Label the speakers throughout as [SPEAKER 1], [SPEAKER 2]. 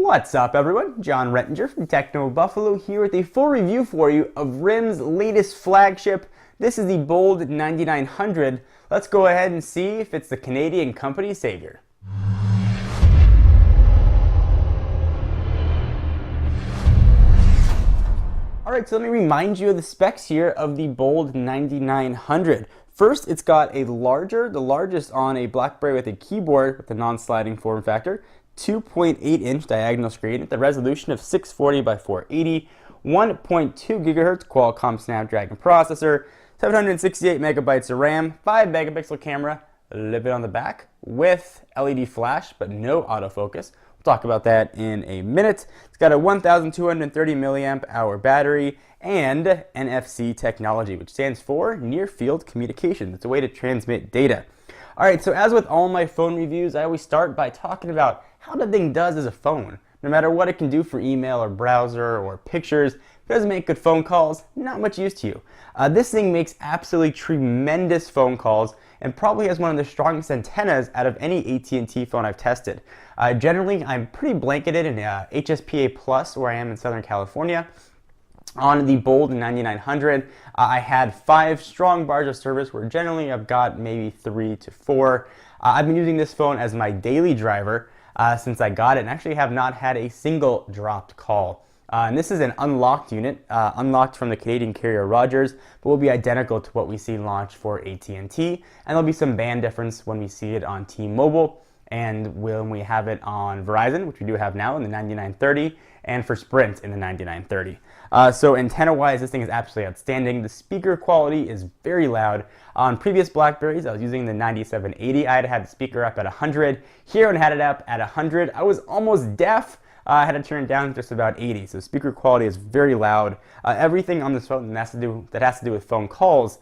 [SPEAKER 1] What's up everyone, John Rettinger from Techno Buffalo here with a full review for you of RIM's latest flagship. This is the Bold 9900. Let's go ahead and see if it's the Canadian company savior. Alright, so let me remind you of the specs here of the Bold 9900. First, it's got the largest on a Blackberry with a keyboard with a non-sliding form factor, 2.8-inch diagonal screen with a resolution of 640 by 480, 1.2 gigahertz Qualcomm Snapdragon processor, 768 megabytes of RAM, 5 megapixel camera, a little bit on the back with LED flash but no autofocus. We'll talk about that in a minute. It's got a 1,230 milliamp hour battery and NFC technology, which stands for Near Field Communication. It's a way to transmit data. Alright, so as with all my phone reviews, I always start by talking about how the thing does as a phone. No matter what it can do for email or browser or pictures, if it doesn't make good phone calls, not much use to you. This thing makes absolutely tremendous phone calls and probably has one of the strongest antennas out of any AT&T phone I've tested. Generally, I'm pretty blanketed in HSPA Plus where I am in Southern California. On the Bold 9900, I had 5 strong bars of service where generally I've got maybe 3 to 4. I've been using this phone as my daily driver since I got it and actually have not had a single dropped call. And this is an unlocked unit, unlocked from the Canadian carrier Rogers, but will be identical to what we see launched for AT&T, and there'll be some band difference when we see it on T-Mobile and when we have it on Verizon, which we do have now in the 9930, and for Sprint in the 9930. So antenna-wise, this thing is absolutely outstanding. The speaker quality is very loud. On previous Blackberries, I was using the 9780. I had the speaker up at 100. Here, when I had it up at 100, I was almost deaf. I had to turn it down to just about 80. So speaker quality is very loud. Everything on this phone that has to do with phone calls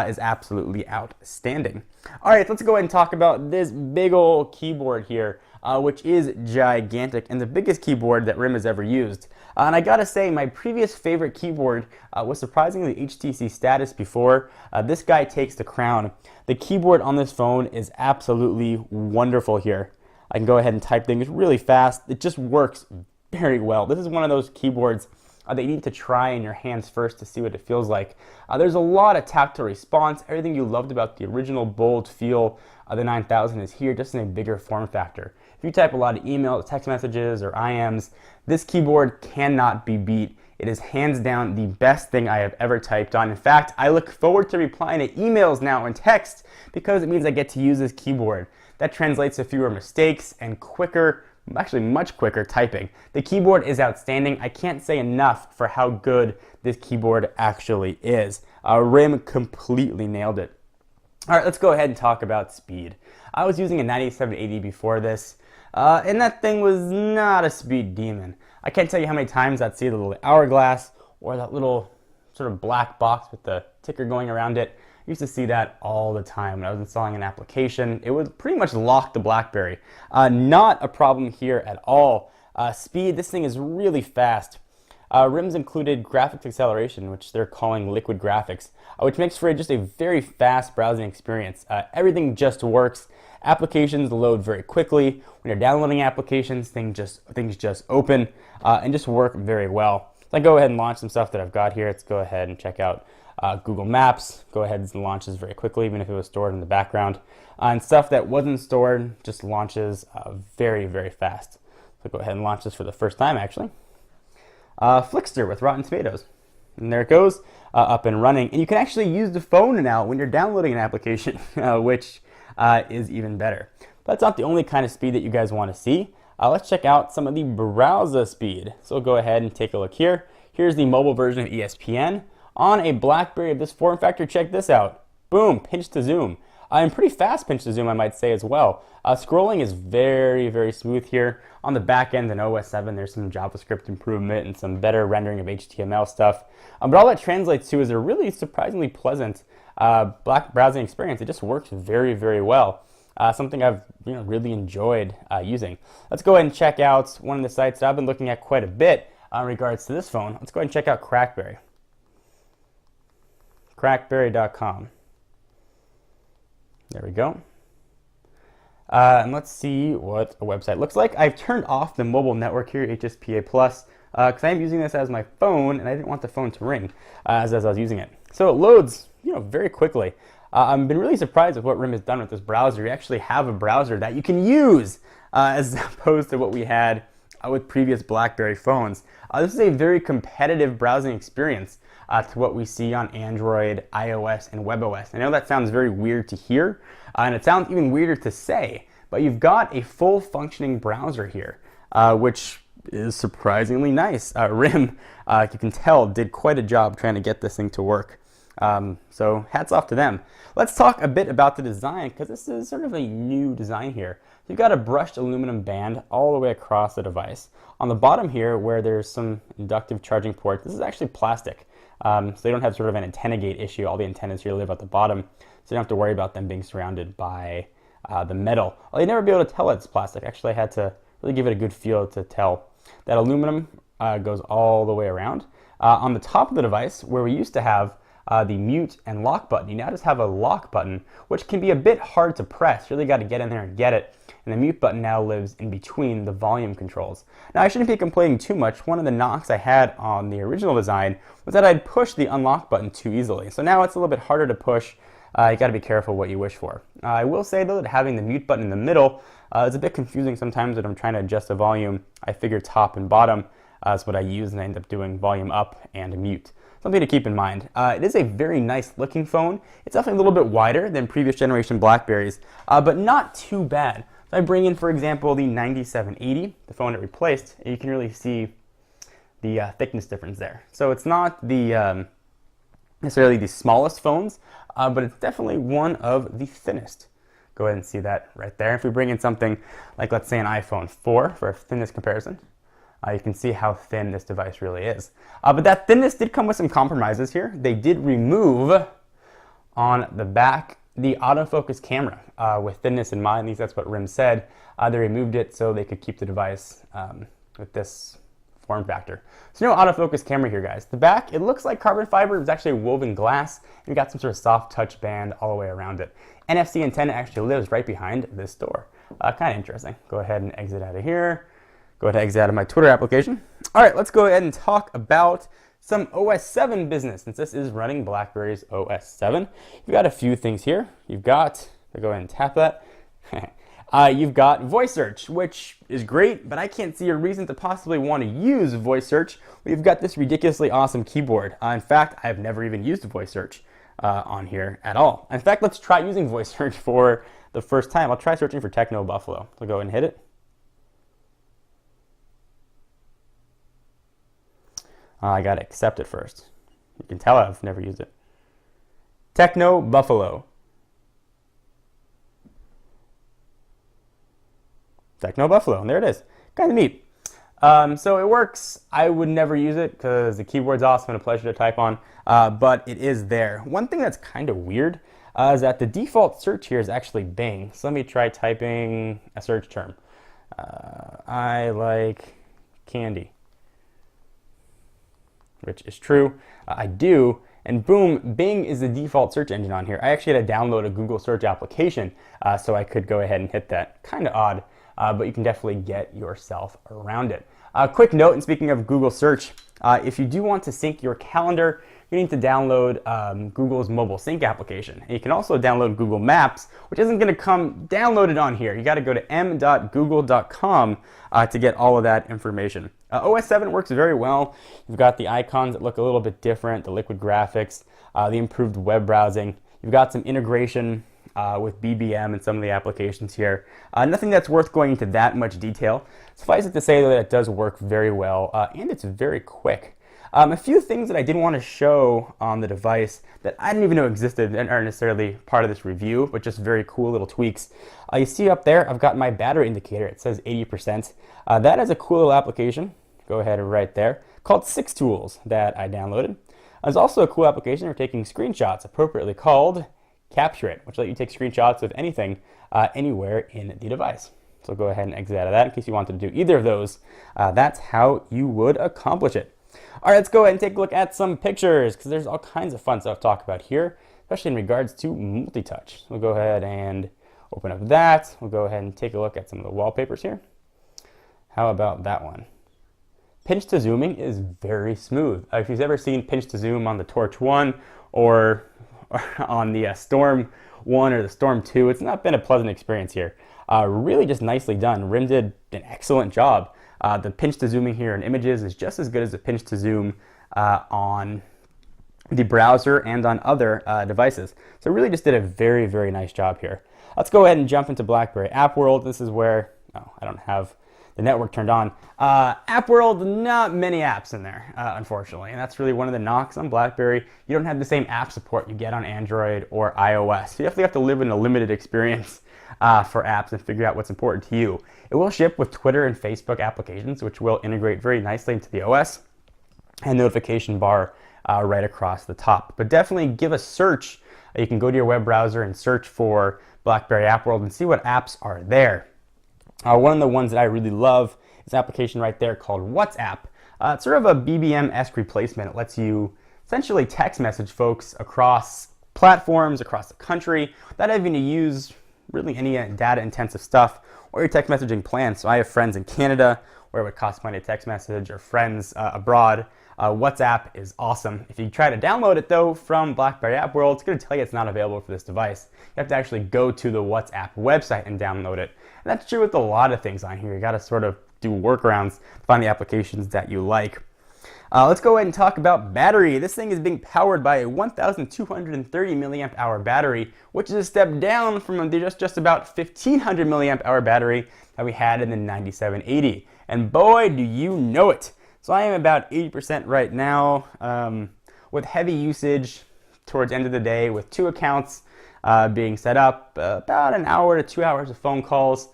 [SPEAKER 1] is absolutely outstanding. All right, let's go ahead and talk about this big old keyboard here, which is gigantic and the biggest keyboard that RIM has ever used. And I gotta say, my previous favorite keyboard was surprisingly HTC Status before. This guy takes the crown. The keyboard on this phone is absolutely wonderful here. I can go ahead and type things really fast. It just works very well. This is one of those keyboards that you need to try in your hands first to see what it feels like. There's a lot of tactile response. Everything you loved about the original Bold feel of the 9000 is here, just in a bigger form factor. If you type a lot of emails, text messages, or IMs, this keyboard cannot be beat. It is hands down the best thing I have ever typed on. In fact, I look forward to replying to emails now and text because it means I get to use this keyboard. That translates to fewer mistakes and quicker, actually much quicker typing. The keyboard is outstanding. I can't say enough for how good this keyboard actually is. RIM completely nailed it. All right, let's go ahead and talk about speed. I was using a 9780 before this, and that thing was not a speed demon. I can't tell you how many times I'd see the little hourglass or that little sort of black box with the ticker going around it. I used to see that all the time when I was installing an application. It would pretty much lock the Blackberry. Not a problem here at all. Speed, this thing is really fast. RIM's included graphics acceleration, which they're calling liquid graphics, which makes for just a very fast browsing experience. Everything just works. Applications load very quickly. When you're downloading applications, things just open and just work very well. So I go ahead and launch some stuff that I've got here. Let's go ahead and check out Google Maps. Go ahead and launch this very quickly, even if it was stored in the background. And stuff that wasn't stored just launches very, very fast. So go ahead and launch this for the first time, actually. Flickster with Rotten Tomatoes. And there it goes, up and running. And you can actually use the phone now when you're downloading an application, which is even better. But that's not the only kind of speed that you guys want to see. Let's check out some of the browser speed. So go ahead and take a look here. Here's the mobile version of ESPN. On a Blackberry of this form factor, check this out. Boom, pinch to zoom. And pretty fast pinch to zoom, I might say as well. Scrolling is very, very smooth here. On the back end in OS 7, there's some JavaScript improvement and some better rendering of HTML stuff. But all that translates to is a really surprisingly pleasant browsing experience. It just works very, very well. Something I've really enjoyed using. Let's go ahead and check out one of the sites that I've been looking at quite a bit in regards to this phone. Let's go ahead and check out Crackberry. Crackberry.com. There we go. And let's see what a website looks like. I've turned off the mobile network here, HSPA+, because I'm using this as my phone, and I didn't want the phone to ring as I was using it. So it loads, very quickly. I've been really surprised with what RIM has done with this browser. You actually have a browser that you can use as opposed to what we had with previous BlackBerry phones. This is a very competitive browsing experience to what we see on Android, iOS, and WebOS. I know that sounds very weird to hear, and it sounds even weirder to say, but you've got a full functioning browser here, which is surprisingly nice. RIM, you can tell, did quite a job trying to get this thing to work. So hats off to them. Let's talk a bit about the design, because this is sort of a new design here. You've got a brushed aluminum band all the way across the device. On the bottom here, where there's some inductive charging ports, this is actually plastic. So they don't have sort of an antenna gate issue. All the antennas here live at the bottom, so you don't have to worry about them being surrounded by the metal. Well, you'd never be able to tell it's plastic. Actually, I had to really give it a good feel to tell. That aluminum goes all the way around. On the top of the device, where we used to have the mute and lock button, you now just have a lock button, which can be a bit hard to press. You really got to get in there and get it. And the mute button now lives in between the volume controls. Now, I shouldn't be complaining too much. One of the knocks I had on the original design was that I'd push the unlock button too easily. So now it's a little bit harder to push. You got to be careful what you wish for. I will say, though, that having the mute button in the middle is a bit confusing sometimes when I'm trying to adjust the volume. I figure top and bottom is what I use, and I end up doing volume up and mute. Something to keep in mind. It is a very nice looking phone. It's definitely a little bit wider than previous generation Blackberries, but not too bad. If I bring in, for example, the 9780, the phone it replaced, you can really see the thickness difference there. So it's not the necessarily the smallest phones, but it's definitely one of the thinnest. Go ahead and see that right there. If we bring in something like, let's say, an iPhone 4 for a thinness comparison, you can see how thin this device really is. But that thinness did come with some compromises here. They did remove on the back the autofocus camera with thinness in mind. At least that's what RIM said. They removed it so they could keep the device with this form factor. So no autofocus camera here, guys. The back, it looks like carbon fiber. It's actually woven glass. You've got some sort of soft touch band all the way around it. NFC antenna actually lives right behind this door. Kind of interesting. Go ahead and exit out of here. Go ahead and exit out of my Twitter application. All right, let's go ahead and talk about some OS 7 business, since this is running BlackBerry's OS 7. You've got a few things here. You've got, go ahead and tap that. You've got voice search, which is great, but I can't see a reason to possibly want to use voice search. We've got this ridiculously awesome keyboard. In fact, I've never even used voice search on here at all. In fact, let's try using voice search for the first time. I'll try searching for Techno Buffalo. So go ahead and hit it. I gotta accept it first. You can tell I've never used it. Techno Buffalo. Techno Buffalo, and there it is. Kind of neat. So it works. I would never use it because the keyboard's awesome and a pleasure to type on, but it is there. One thing that's kind of weird is that the default search here is actually Bing. So let me try typing a search term. I like candy. Which is true. I do, and boom, Bing is the default search engine on here. I actually had to download a Google search application so I could go ahead and hit that. Kind of odd, but you can definitely get yourself around it. Quick note, and speaking of Google search, if you do want to sync your calendar, you need to download Google's mobile sync application. And you can also download Google Maps, which isn't going to come downloaded on here. You got to go to m.google.com to get all of that information. OS 7 works very well. You've got the icons that look a little bit different, the liquid graphics, the improved web browsing. You've got some integration with BBM and some of the applications here. Nothing that's worth going into that much detail. Suffice it to say, though, that it does work very well, and it's very quick. A few things that I did want to show on the device that I didn't even know existed and aren't necessarily part of this review, but just very cool little tweaks. You see up there, I've got my battery indicator. It says 80%. That is a cool little application. Go ahead and right there, called 6 Tools, that I downloaded. There's also a cool application for taking screenshots, appropriately called Capture It, which lets you take screenshots of anything anywhere in the device. So go ahead and exit out of that in case you wanted to do either of those. That's how you would accomplish it. All right, let's go ahead and take a look at some pictures, because there's all kinds of fun stuff to talk about here, especially in regards to multi-touch. We'll go ahead and Open up that. We'll go ahead and take a look at some of the wallpapers here. How about that one? Pinch to zooming is very smooth. If you've ever seen pinch to zoom on the Torch 1 or on the Storm 1 or the Storm 2, it's not been a pleasant experience here. Really just nicely done. RIM did an excellent job. The pinch to zooming here in images is just as good as the pinch to zoom on the browser and on other devices. So really just did a very, very nice job here. Let's go ahead and jump into Blackberry App World. This is where, I don't have the network turned on. App World, not many apps in there, unfortunately. And that's really one of the knocks on Blackberry. You don't have the same app support you get on Android or iOS. You definitely have to live in a limited experience for apps and figure out what's important to you. It will ship with Twitter and Facebook applications, which will integrate very nicely into the OS, and notification bar right across the top. But definitely give a search. You can go to your web browser and search for Blackberry App World and see what apps are there. One of the ones that I really love is an application right there called WhatsApp. It's sort of a BBM-esque replacement. It lets you essentially text message folks across platforms, across the country, without having to use really any data-intensive stuff or your text messaging plans. So I have friends in Canada where it would cost money to text message, or friends abroad. WhatsApp is awesome. If you try to download it though from Blackberry App World, it's going to tell you it's not available for this device. You have to actually go to the WhatsApp website and download it. And that's true with a lot of things on here. You got to sort of do workarounds to find the applications that you like. Let's go ahead and talk about battery. This thing is being powered by a 1,230 milliamp hour battery, which is a step down from the just about 1,500 milliamp hour battery that we had in the 9780. And boy, do you know it. So I am about 80% right now with heavy usage towards the end of the day with 2 accounts being set up, about an hour to 2 hours of phone calls,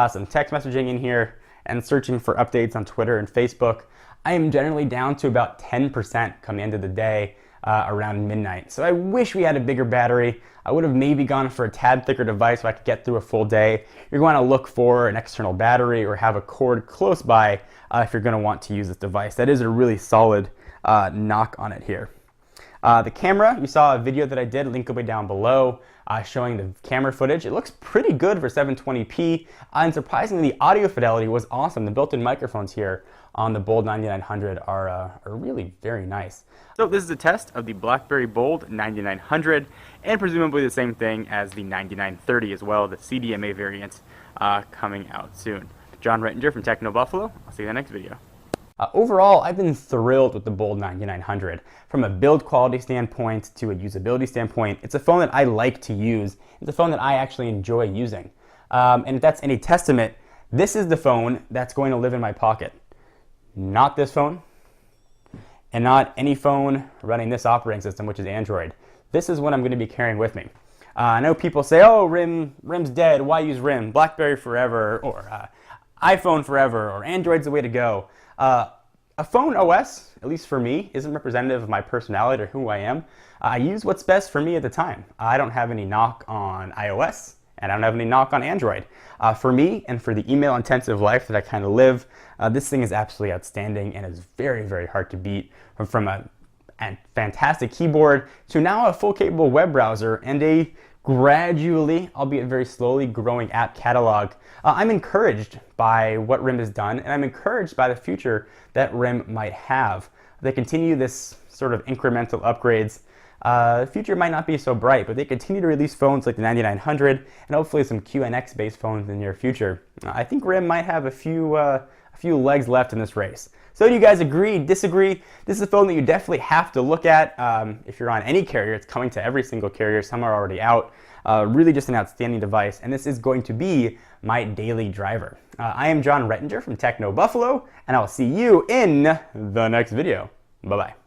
[SPEAKER 1] some text messaging in here, and searching for updates on Twitter and Facebook. I am generally down to about 10% come the end of the day around midnight. So I wish we had a bigger battery. I would have maybe gone for a tad thicker device so I could get through a full day. You're going to look for an external battery or have a cord close by if you're going to want to use this device. That is a really solid knock on it here. The camera, you saw a video that I did, link will be down below, showing the camera footage. It looks pretty good for 720p, and surprisingly the audio fidelity was awesome. The built-in microphones here on the Bold 9900 are really very nice. So this is a test of the Blackberry Bold 9900, and presumably the same thing as the 9930 as well, the CDMA variant coming out soon. John Rettinger from Techno Buffalo. I'll see you in the next video. Overall, I've been thrilled with the Bold 9900. From a build quality standpoint to a usability standpoint, it's a phone that I like to use. It's a phone that I actually enjoy using. And if that's any testament, this is the phone that's going to live in my pocket. Not this phone, and not any phone running this operating system, which is Android. This is what I'm going to be carrying with me. I know people say, oh, RIM's dead, why use RIM? Blackberry forever, or iPhone forever, or Android's the way to go. A phone OS, at least for me, isn't representative of my personality or who I am. I use what's best for me at the time. I don't have any knock on iOS, and I don't have any knock on Android. For me, and for the email-intensive life that I kind of live, this thing is absolutely outstanding and is very, very hard to beat. From a fantastic keyboard to now a full capable web browser and a gradually, albeit very slowly, growing app catalog. I'm encouraged by what RIM has done, and I'm encouraged by the future that RIM might have. If they continue this sort of incremental upgrades, the future might not be so bright, but they continue to release phones like the 9900 and hopefully some QNX-based phones in the near future. I think RIM might have a few legs left in this race. So do you guys agree, disagree? This is a phone that you definitely have to look at. If you're on any carrier, it's coming to every single carrier. Some are already out. Really just an outstanding device, and this is going to be my daily driver. I am John Rettinger from Techno Buffalo, and I'll see you in the next video. Bye-bye.